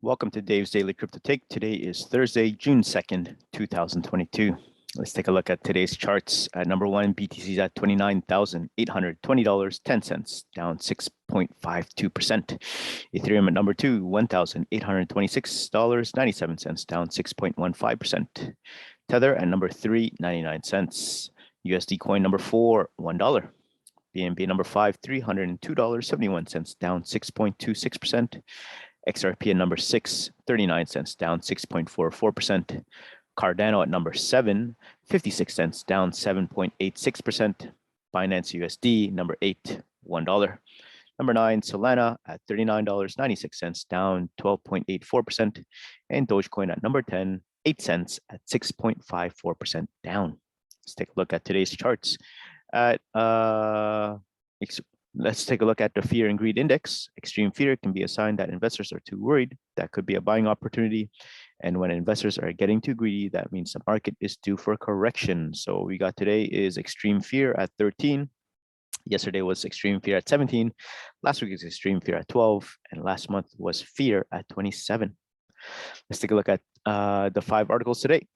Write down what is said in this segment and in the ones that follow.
Welcome to Dave's Daily Crypto Take. Today is Thursday, June 2nd, 2022. Let's take a look at today's charts. At number one, BTC is at $29,820.10, down 6.52%. Ethereum at number two, $1,826.97, down 6.15%. Tether at number three, 99 cents. USD coin number four, $1. BNB number five, $302.71, down 6.26%. XRP at number six, 39 cents, down 6.44%. Cardano at number seven, 56 cents, down 7.86%. Binance USD, number eight, $1. Number nine, Solana at $39.96, down 12.84%. And Dogecoin at number 10, 8 cents at 6.54% down. Let's take a look at today's charts. Let's take a look at the fear and greed index. Extreme fear can be a sign that investors are too worried. That could be a buying opportunity. And when investors are getting too greedy, that means the market is due for correction. So we got today is extreme fear at 13. Yesterday was extreme fear at 17. Last week is extreme fear at 12. And last month was fear at 27. Let's take a look at the 5 articles today.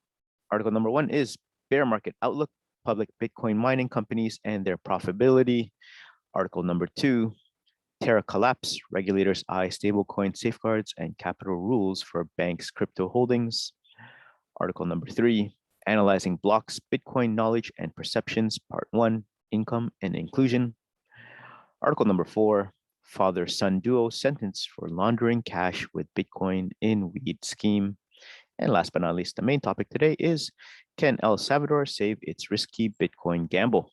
Article number 1 is bear market outlook, public Bitcoin mining companies and their profitability. Article number 2, Terra collapse, regulators eye stablecoin safeguards and capital rules for banks' crypto holdings. Article number 3, analyzing blocks, Bitcoin knowledge and perceptions, part 1, income and inclusion. Article number 4, father-son duo sentence for laundering cash with Bitcoin in weed scheme. And last but not least, the main topic today is, can El Salvador save its risky Bitcoin gamble?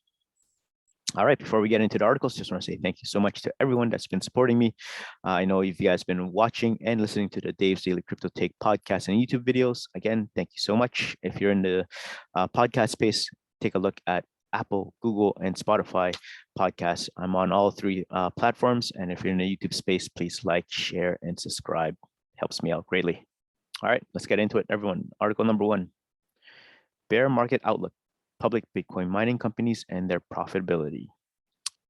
All right, before we get into the articles, just want to say thank you so much to everyone that's been supporting me. I know if you guys been watching and listening to the Dave's Daily Crypto Take podcast and YouTube videos, again, thank you so much. If you're in the podcast space, take a look at Apple, Google, and Spotify podcasts. I'm on all 3 platforms. And if you're in the YouTube space, please like, share, and subscribe. Helps me out greatly. All right, let's get into it, everyone. Article number 1, bear market outlook, public Bitcoin mining companies and their profitability.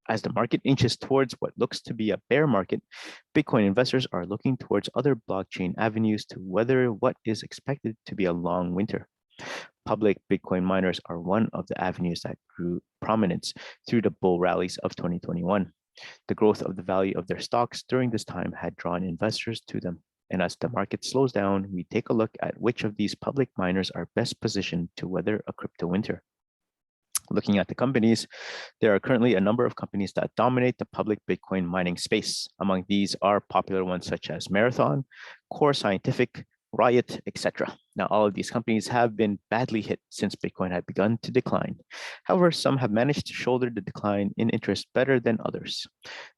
As the market inches towards what looks to be a bear market, Bitcoin investors are looking towards other blockchain avenues to weather what is expected to be a long winter. Public Bitcoin miners are one of the avenues that grew prominence through the bull rallies of 2021. The growth of the value of their stocks during this time had drawn investors to them. And as the market slows down, we take a look at which of these public miners are best positioned to weather a crypto winter. Looking at the companies, there are currently a number of companies that dominate the public Bitcoin mining space. Among these are popular ones such as Marathon, Core Scientific, Riot, etc. Now, all of these companies have been badly hit since Bitcoin had begun to decline. However, some have managed to shoulder the decline in interest better than others.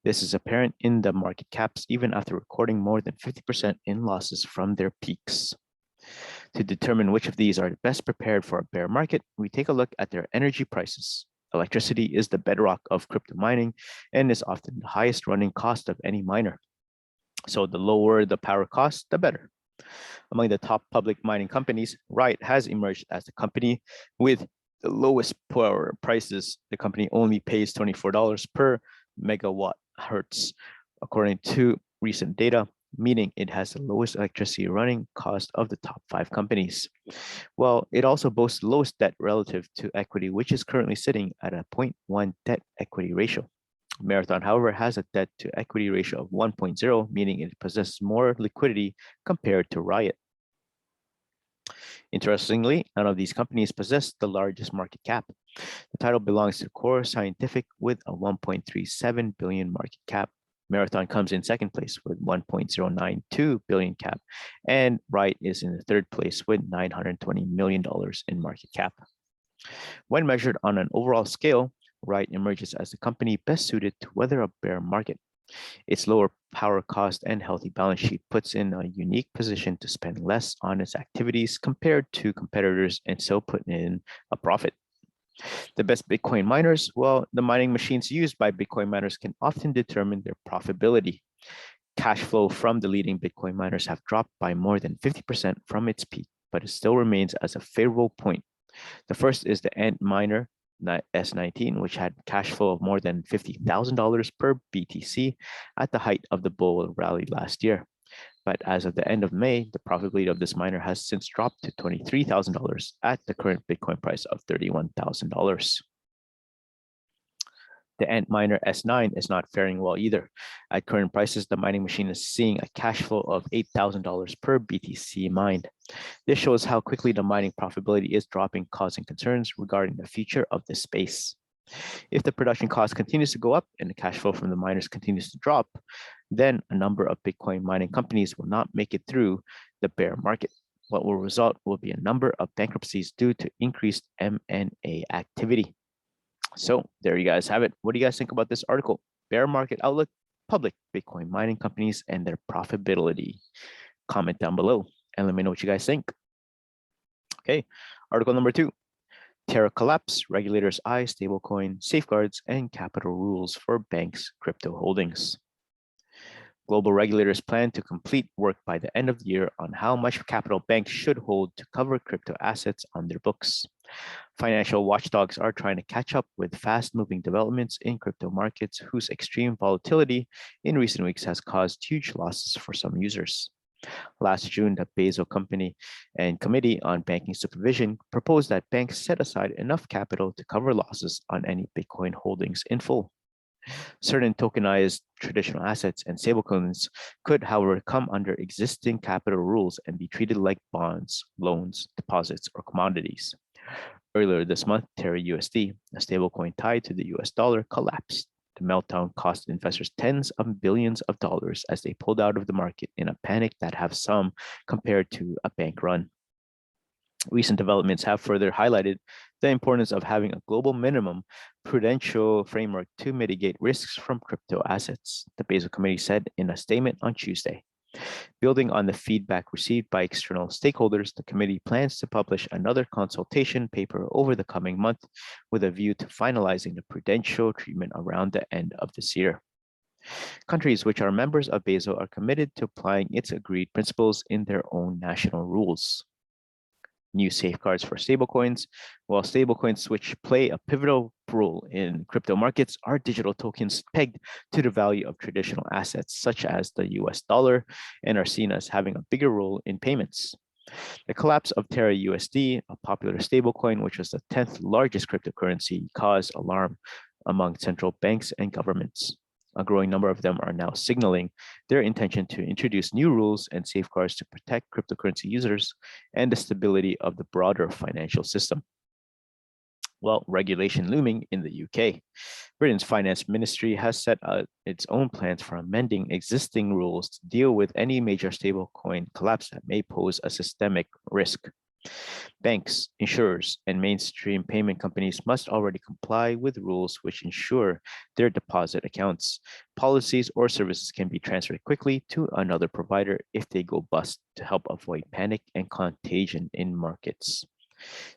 This is apparent in the market caps even after recording more than 50% in losses from their peaks. To determine which of these are best prepared for a bear market, we take a look at their energy prices. Electricity is the bedrock of crypto mining and is often the highest running cost of any miner. So the lower the power cost, the better. Among the top public mining companies, Riot has emerged as the company with the lowest power prices. The company only pays $24 per megawatt hertz, according to recent data, meaning it has the lowest electricity running cost of the top 5 companies. Well, it also boasts the lowest debt relative to equity, which is currently sitting at a 0.1 debt equity ratio. Marathon, however, has a debt to equity ratio of 1.0, meaning it possesses more liquidity compared to Riot. Interestingly, none of these companies possess the largest market cap. The title belongs to Core Scientific with a 1.37 billion market cap. Marathon comes in second place with 1.092 billion cap, and Riot is in the third place with $920 million in market cap. When measured on an overall scale, Riot emerges as the company best suited to weather a bear market. Its lower power cost and healthy balance sheet puts in a unique position to spend less on its activities compared to competitors and so put in a profit. The best Bitcoin miners, well, the mining machines used by Bitcoin miners can often determine their profitability. Cash flow from the leading Bitcoin miners have dropped by more than 50% from its peak, but it still remains as a favorable point. The first is the Ant miner S19, which had cash flow of more than $50,000 per BTC at the height of the bull rally last year. But as of the end of May, the profitability of this miner has since dropped to $23,000 at the current Bitcoin price of $31,000. The Ant miner S9 is not faring well either. At current prices, the mining machine is seeing a cash flow of $8,000 per BTC mined. This shows how quickly the mining profitability is dropping, causing concerns regarding the future of this space. If the production cost continues to go up and the cash flow from the miners continues to drop, then a number of Bitcoin mining companies will not make it through the bear market. What will result will be a number of bankruptcies due to increased M&A activity. So there you guys have it. What do you guys think about this article? Bear market outlook, public Bitcoin mining companies, and their profitability. Comment down below and let me know what you guys think. Okay, article number 2. Terra collapse, regulators eye stablecoin safeguards and capital rules for banks' crypto holdings. Global regulators plan to complete work by the end of the year on how much capital banks should hold to cover crypto assets on their books. Financial watchdogs are trying to catch up with fast-moving developments in crypto markets whose extreme volatility in recent weeks has caused huge losses for some users. Last June, the Basel Company and Committee on Banking Supervision proposed that banks set aside enough capital to cover losses on any Bitcoin holdings in full. Certain tokenized traditional assets and stablecoins could, however, come under existing capital rules and be treated like bonds, loans, deposits, or commodities. Earlier this month, Terra USD, a stablecoin tied to the US dollar, collapsed. The meltdown cost investors tens of billions of dollars as they pulled out of the market in a panic that have some compared to a bank run. Recent developments have further highlighted the importance of having a global minimum prudential framework to mitigate risks from crypto assets, the Basel Committee said in a statement on Tuesday. Building on the feedback received by external stakeholders, the committee plans to publish another consultation paper over the coming month with a view to finalizing the prudential treatment around the end of this year. Countries which are members of Basel are committed to applying its agreed principles in their own national rules. New safeguards for stablecoins. While stablecoins, which play a pivotal role in crypto markets, are digital tokens pegged to the value of traditional assets, such as the US dollar, and are seen as having a bigger role in payments. The collapse of Terra USD, a popular stablecoin, which was the 10th largest cryptocurrency, caused alarm among central banks and governments. A growing number of them are now signaling their intention to introduce new rules and safeguards to protect cryptocurrency users and the stability of the broader financial system. Well, regulation looming in the UK. Britain's finance ministry has set out its own plans for amending existing rules to deal with any major stablecoin collapse that may pose a systemic risk. Banks, insurers, and mainstream payment companies must already comply with rules which ensure their deposit accounts, policies, or services can be transferred quickly to another provider if they go bust to help avoid panic and contagion in markets.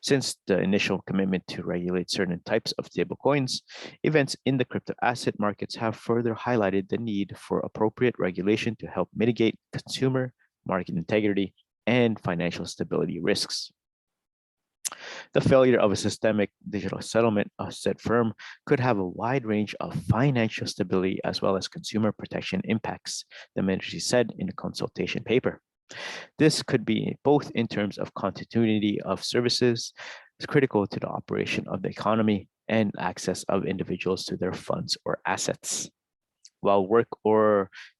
Since the initial commitment to regulate certain types of stablecoins, events in the crypto asset markets have further highlighted the need for appropriate regulation to help mitigate consumer, market integrity, and financial stability risks. The failure of a systemic digital settlement asset firm could have a wide range of financial stability as well as consumer protection impacts, the ministry said in a consultation paper. This could be both in terms of continuity of services, critical to the operation of the economy, and access of individuals to their funds or assets. While work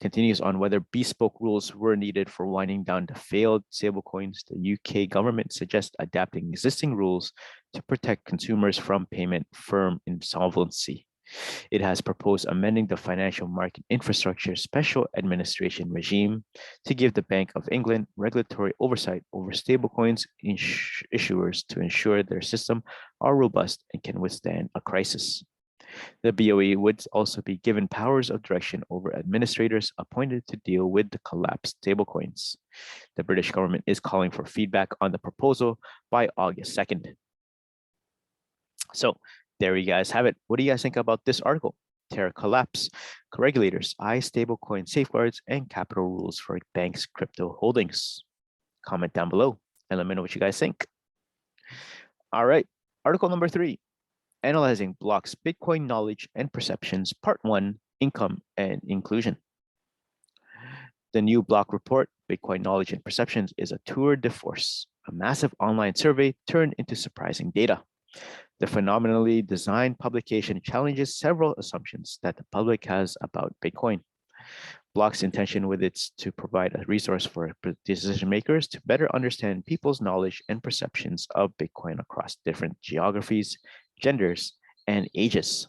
continues on whether bespoke rules were needed for winding down the failed stablecoins, the UK government suggests adapting existing rules to protect consumers from payment firm insolvency. It has proposed amending the Financial Market Infrastructure Special Administration regime to give the Bank of England regulatory oversight over stablecoins issuers to ensure their system are robust and can withstand a crisis. The BOE would also be given powers of direction over administrators appointed to deal with the collapsed stablecoins. The British government is calling for feedback on the proposal by August 2nd. So there you guys have it. What do you guys think about this article? Terra collapse, regulators eye stablecoin safeguards and capital rules for banks' crypto holdings. Comment down below and let me know what you guys think. All right, article number 3. Analyzing Blocks Bitcoin Knowledge and Perceptions, Part 1, Income and Inclusion. The new block report, Bitcoin Knowledge and Perceptions, is a tour de force, a massive online survey turned into surprising data. The phenomenally designed publication challenges several assumptions that the public has about Bitcoin. Block's intention with it to provide a resource for decision makers to better understand people's knowledge and perceptions of Bitcoin across different geographies, genders, and ages.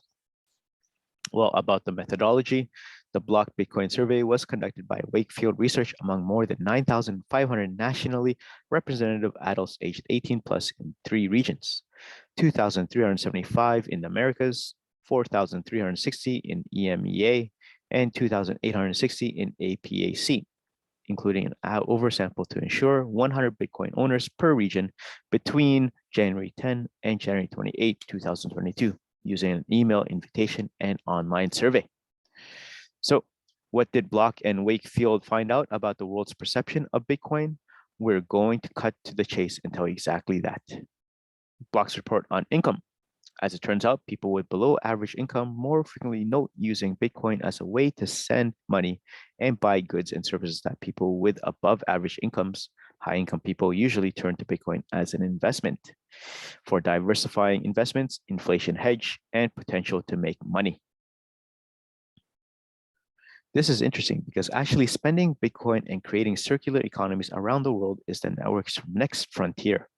Well, about the methodology, the Block Bitcoin survey was conducted by Wakefield Research among more than 9,500 nationally representative adults aged 18 plus in 3 regions, 2,375 in the Americas, 4,360 in EMEA, and 2,860 in APAC, including an oversample to ensure 100 Bitcoin owners per region between January 10 and January 28, 2022, using an email invitation and online survey. So what did Block and Wakefield find out about the world's perception of Bitcoin? We're going to cut to the chase and tell you exactly that. Block's report on income. As it turns out, people with below average income more frequently note using Bitcoin as a way to send money and buy goods and services that people with above average incomes, high income people usually turn to Bitcoin as an investment for diversifying investments, inflation hedge, and potential to make money. This is interesting because actually spending Bitcoin and creating circular economies around the world is the network's next frontier.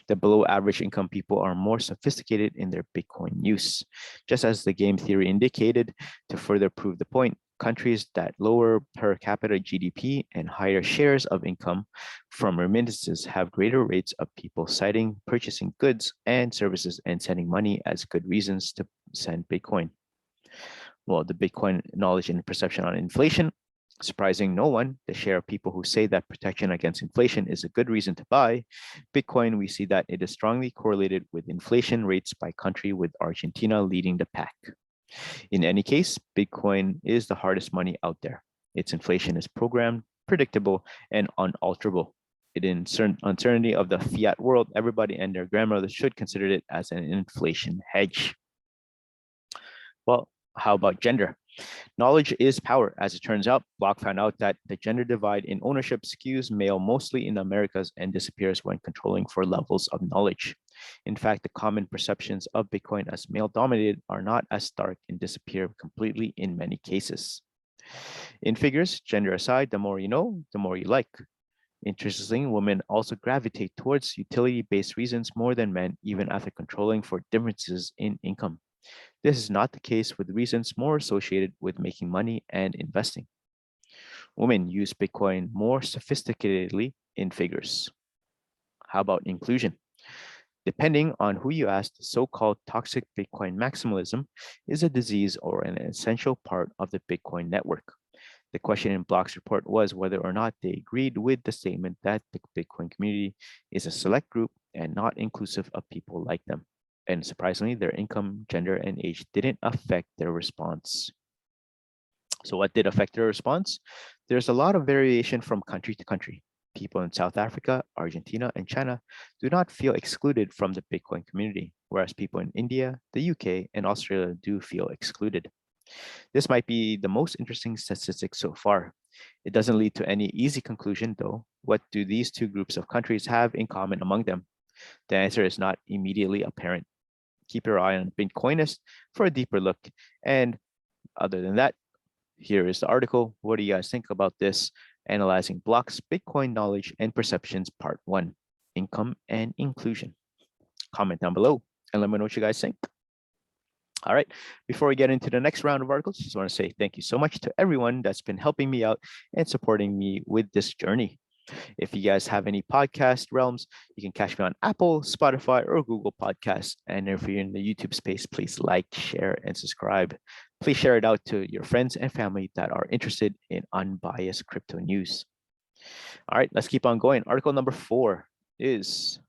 The below average income people are more sophisticated in their Bitcoin use. Just as the game theory indicated, to further prove the point, countries that lower per capita GDP and higher shares of income from remittances have greater rates of people citing purchasing goods and services and sending money as good reasons to send Bitcoin. Well, the Bitcoin knowledge and perception on inflation. Surprising no one, the share of people who say that protection against inflation is a good reason to buy Bitcoin, we see that it is strongly correlated with inflation rates by country, with Argentina leading the pack. In any case, Bitcoin is the hardest money out there. Its inflation is programmed, predictable, and unalterable. In uncertainty of the fiat world, everybody and their grandmother should consider it as an inflation hedge. Well, how about gender? Knowledge is power. As it turns out, Block found out that the gender divide in ownership skews male mostly in the Americas and disappears when controlling for levels of knowledge. In fact, the common perceptions of Bitcoin as male dominated are not as stark and disappear completely in many cases. In figures, gender aside, the more you know, the more you like. Interestingly, women also gravitate towards utility-based reasons more than men, even after controlling for differences in income. This is not the case with reasons more associated with making money and investing. Women use Bitcoin more sophisticatedly in figures. How about inclusion? Depending on who you ask, so-called toxic Bitcoin maximalism is a disease or an essential part of the Bitcoin network. The question in Block's report was whether or not they agreed with the statement that the Bitcoin community is a select group and not inclusive of people like them. And surprisingly, their income, gender, and age didn't affect their response. So what did affect their response? There's a lot of variation from country to country. People in South Africa, Argentina, and China do not feel excluded from the Bitcoin community, whereas people in India, the UK, and Australia do feel excluded. This might be the most interesting statistic so far. It doesn't lead to any easy conclusion, though. What do these two groups of countries have in common among them? The answer is not immediately apparent. Keep your eye on Bitcoinist for a deeper look. And other than that, here is the article. What do you guys think about this? Analyzing Block's Bitcoin Knowledge and Perceptions, Part 1, Income and Inclusion. Comment down below and let me know what you guys think. All right, before we get into the next round of articles, just want to say thank you so much to everyone that's been helping me out and supporting me with this journey. If you guys have any podcast realms, you can catch me on Apple, Spotify, or Google Podcasts. And if you're in the YouTube space, please like, share, and subscribe. Please share it out to your friends and family that are interested in unbiased crypto news. All right, let's keep on going. Article number 4 is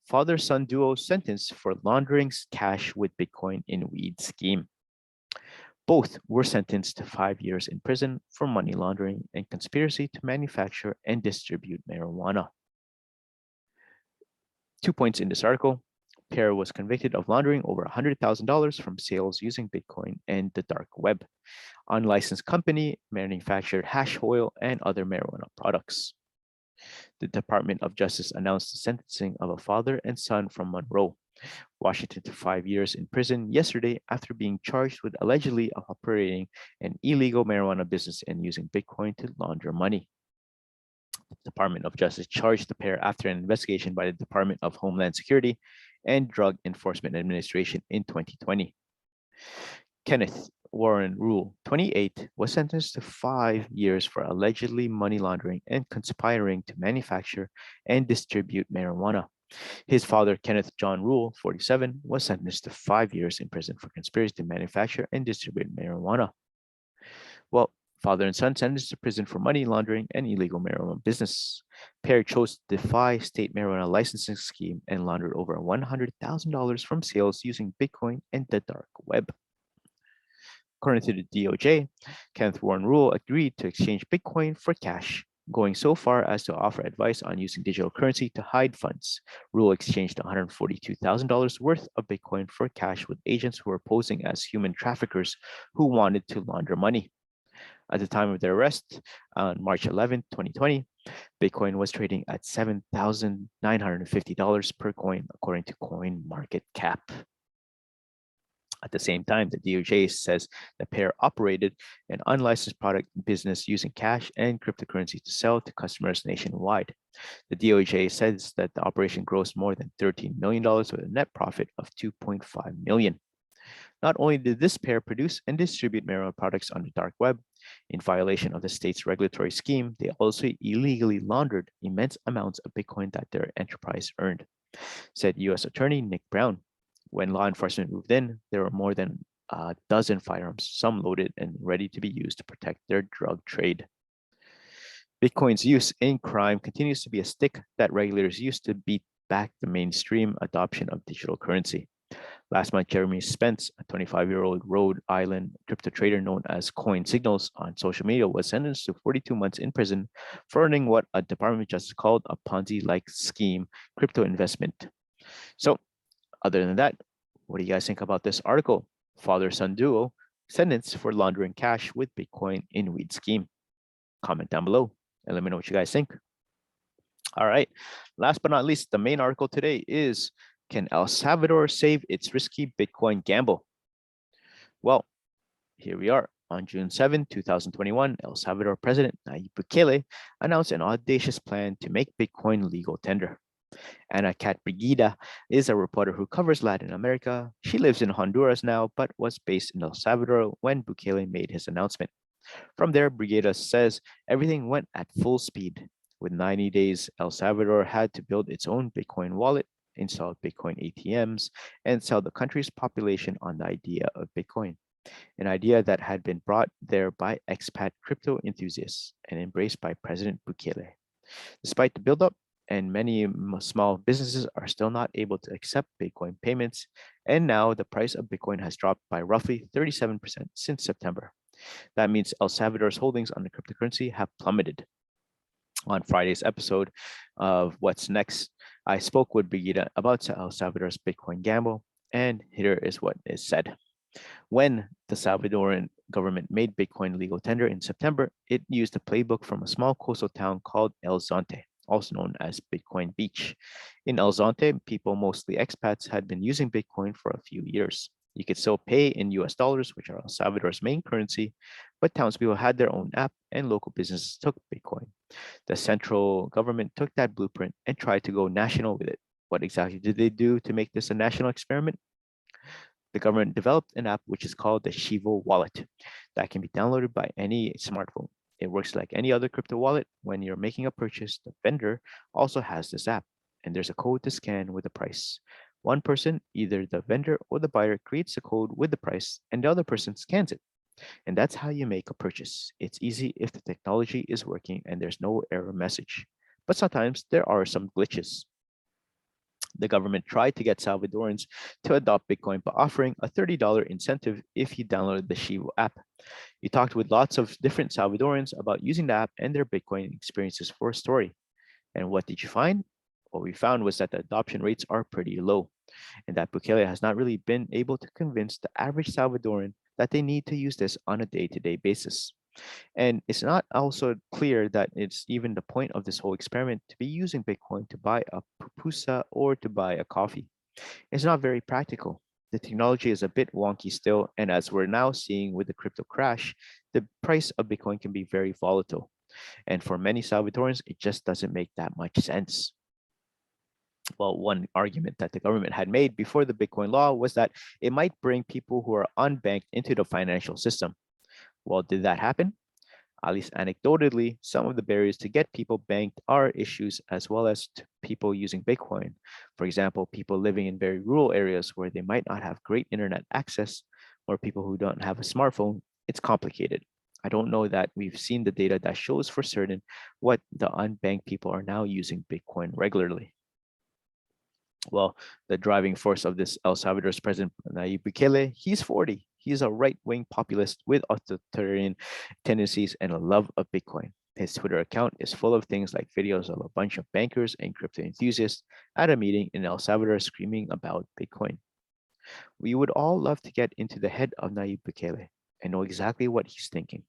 Father-Son Duo Sentence for laundering cash with Bitcoin in weed scheme. Both were sentenced to 5 years in prison for money laundering and conspiracy to manufacture and distribute marijuana. 2 points in this article. pair was convicted of laundering over $100,000 from sales using Bitcoin and the dark web. Unlicensed company manufactured hash oil and other marijuana products. The Department of Justice announced the sentencing of a father and son from Monroe, Washington to 5 years in prison yesterday after being charged with allegedly operating an illegal marijuana business and using Bitcoin to launder money. The Department of Justice charged the pair after an investigation by the Department of Homeland Security and Drug Enforcement Administration in 2020. Kenneth Warren Rule, 28, was sentenced to 5 years for allegedly money laundering and conspiring to manufacture and distribute marijuana. His father, Kenneth John Rule, 47, was sentenced to 5 years in prison for conspiracy to manufacture and distribute marijuana. Well, father and son sentenced to prison for money laundering and illegal marijuana business. Pair chose to defy state marijuana licensing scheme and laundered over $100,000 from sales using Bitcoin and the dark web. According to the DOJ, Kenneth Warren Rule agreed to exchange Bitcoin for cash, going so far as to offer advice on using digital currency to hide funds. Rule exchanged $142,000 worth of Bitcoin for cash with agents who were posing as human traffickers who wanted to launder money. At the time of their arrest on March 11, 2020, Bitcoin was trading at $7,950 per coin, according to CoinMarketCap. At the same time, the DOJ says the pair operated an unlicensed product business using cash and cryptocurrency to sell to customers nationwide. The DOJ says that the operation grossed more than $13 million with a net profit of $2.5 million. Not only did this pair produce and distribute marijuana products on the dark web, in violation of the state's regulatory scheme, they also illegally laundered immense amounts of Bitcoin that their enterprise earned, said U.S. Attorney Nick Brown. When law enforcement moved in, there were more than a dozen firearms, some loaded and ready to be used to protect their drug trade. Bitcoin's use in crime continues to be a stick that regulators use to beat back the mainstream adoption of digital currency. Last month, Jeremy Spence, a 25-year-old Rhode Island crypto trader known as Coin Signals on social media, was sentenced to 42 months in prison for earning what a Department of Justice called a Ponzi-like scheme crypto investment. So, other than that, what do you guys think about this article? Father-son duo sentenced for laundering cash with Bitcoin in weed scheme. Comment down below and let me know what you guys think. All right, last but not least, the main article today is, can El Salvador save its risky Bitcoin gamble? Well, here we are. On June 7, 2021, El Salvador President Nayib Bukele announced an audacious plan to make Bitcoin legal tender. Ana Cat Brigida is a reporter who covers Latin America. She lives in Honduras now, but was based in El Salvador when Bukele made his announcement. From there, Brigida says everything went at full speed. With 90 days, El Salvador had to build its own Bitcoin wallet, install Bitcoin ATMs, and sell the country's population on the idea of Bitcoin, an idea that had been brought there by expat crypto enthusiasts and embraced by President Bukele. Despite the buildup, and many small businesses are still not able to accept Bitcoin payments, and now the price of Bitcoin has dropped by roughly 37% since September. That means El Salvador's holdings on the cryptocurrency have plummeted. On Friday's episode of What's Next, I spoke with Brigida about El Salvador's Bitcoin gamble, and here is what is said. When the Salvadoran government made Bitcoin legal tender in September, it used a playbook from a small coastal town called El Zonte, also known as Bitcoin Beach. In El Zonte, people, mostly expats, had been using Bitcoin for a few years. You could still pay in US dollars, which are El Salvador's main currency, but townspeople had their own app and local businesses took Bitcoin. The central government took that blueprint and tried to go national with it. What exactly did they do to make this a national experiment? The government developed an app which is called the Shivo Wallet that can be downloaded by any smartphone. It works like any other crypto wallet. When you're making a purchase, the vendor also has this app, and there's a code to scan with the price. One person, either the vendor or the buyer, creates a code with the price, and the other person scans it. And that's how you make a purchase. It's easy if the technology is working and there's no error message. But sometimes there are some glitches. The government tried to get Salvadorans to adopt Bitcoin by offering a $30 incentive if you downloaded the Shivo app. We talked with lots of different Salvadorans about using the app and their Bitcoin experiences for a story. And what did you find? What we found was that the adoption rates are pretty low. and that Bukele has not really been able to convince the average Salvadoran that they need to use this on a day-to-day basis. And it's not also clear that it's even the point of this whole experiment to be using Bitcoin to buy a pupusa or to buy a coffee. It's not very practical. The technology is a bit wonky still, and as we're now seeing with the crypto crash, the price of Bitcoin can be very volatile. And for many Salvadorans, it just doesn't make that much sense. Well, one argument that the government had made before the Bitcoin law was that it might bring people who are unbanked into the financial system. Well, did that happen? At least anecdotally, some of the barriers to get people banked are issues as well as people using Bitcoin. For example, people living in very rural areas where they might not have great internet access, or people who don't have a smartphone. It's complicated. I don't know that we've seen the data that shows for certain what the unbanked people are now using Bitcoin regularly. Well, the driving force of this El Salvador's president, Nayib Bukele, he's 40. He's a right-wing populist with authoritarian tendencies and a love of Bitcoin. His Twitter account is full of things like videos of a bunch of bankers and crypto enthusiasts at a meeting in El Salvador screaming about Bitcoin. We would all love to get into the head of Nayib Bukele and know exactly what he's thinking.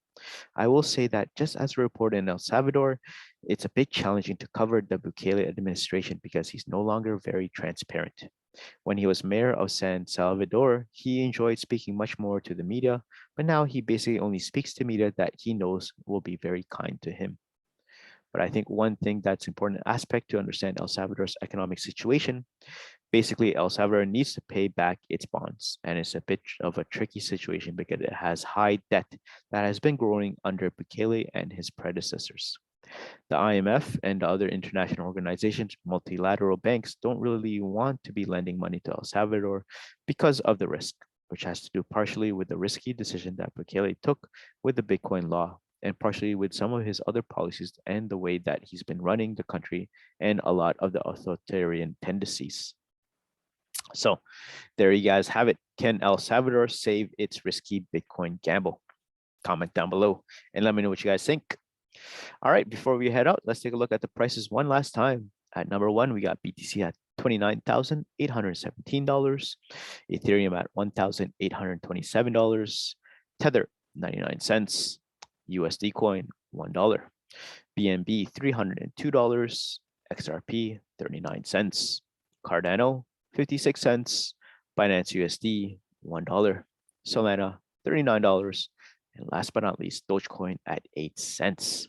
I will say that just as reported in El Salvador, it's a bit challenging to cover the Bukele administration because he's no longer very transparent. When he was mayor of San Salvador, he enjoyed speaking much more to the media, but now he basically only speaks to media that he knows will be very kind to him. But I think one thing that's important aspect to understand El Salvador's economic situation, basically El Salvador needs to pay back its bonds, and it's a bit of a tricky situation because it has high debt that has been growing under Bukele and his predecessors. The IMF and the other international organizations, multilateral banks, don't really want to be lending money to El Salvador because of the risk, which has to do partially with the risky decision that Bukele took with the Bitcoin law, and partially with some of his other policies and the way that he's been running the country and a lot of the authoritarian tendencies. So there you guys have it. Can El Salvador save its risky Bitcoin gamble? Comment down below and let me know what you guys think. All right, before we head out, let's take a look at the prices one last time. At number one, we got BTC at $29,817, Ethereum at $1,827, Tether 99 cents, USD coin $1, BNB $302, XRP 39 cents, Cardano 56 cents, Binance USD $1, Solana $39, and last but not least, Dogecoin at 8 cents.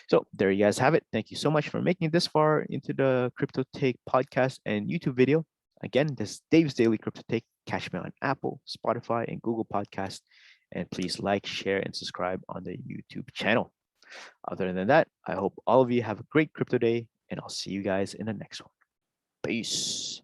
So there you guys have it. Thank you so much for making this far into the Crypto Take podcast and YouTube video. Again, this is Dave's Daily Crypto Take. Catch me on Apple, Spotify, and Google Podcast. And please like, share, and subscribe on the YouTube channel. Other than that, I hope all of you have a great crypto day, and I'll see you guys in the next one. Peace.